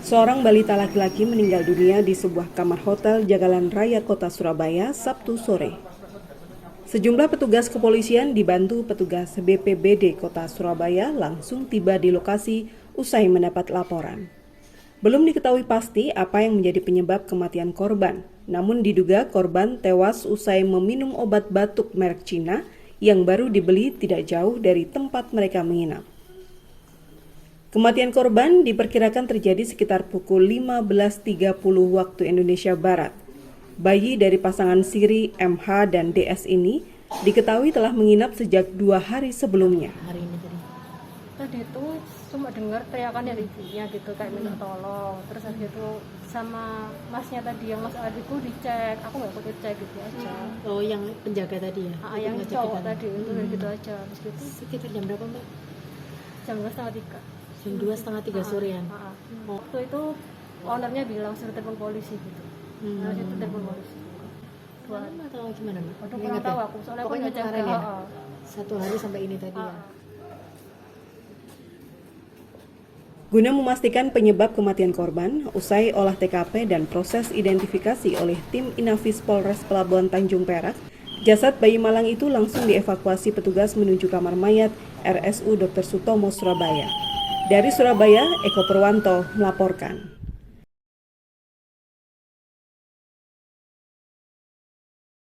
Seorang balita laki-laki meninggal dunia di sebuah kamar hotel Jagalan Raya Kota Surabaya Sabtu sore. Sejumlah petugas kepolisian dibantu petugas BPBD Kota Surabaya langsung tiba di lokasi usai mendapat laporan. Belum diketahui pasti apa yang menjadi penyebab kematian korban, namun diduga korban tewas usai meminum obat batuk merek Cina yang baru dibeli tidak jauh dari tempat mereka menginap. Kematian korban diperkirakan terjadi sekitar pukul 15.30 waktu Indonesia Barat. Bayi dari pasangan Siri, MH, dan DS ini diketahui telah menginap sejak 2 hari sebelumnya. Tadi itu cuma dengar teriakan dari ibunya gitu, kayak minta tolong. Terus habis itu sama masnya tadi, yang mas adikku dicek, aku nggak ikut cek gitu aja. Oh, yang penjaga tadi ya? Yang cowok tadi itu gitu aja. Terus gitu Sekitar jam berapa, Mbak? jam 2:30. Jam 2:30 sorean. Waktu itu ownernya bilang suruh telepon polisi gitu. Nah, itu telepon polisi. Lama atau gimana, Mbak? Aduh, kurang tahu aku, soalnya aku Pokoknya nggak kemarin jaga. ya? 1 hari sampai ini tadi ya? Guna memastikan penyebab kematian korban, usai olah TKP dan proses identifikasi oleh tim Inafis Polres Pelabuhan Tanjung Perak, jasad bayi malang itu langsung dievakuasi petugas menuju kamar mayat RSU Dr. Sutomo Surabaya. Dari Surabaya, Eko Purwanto melaporkan.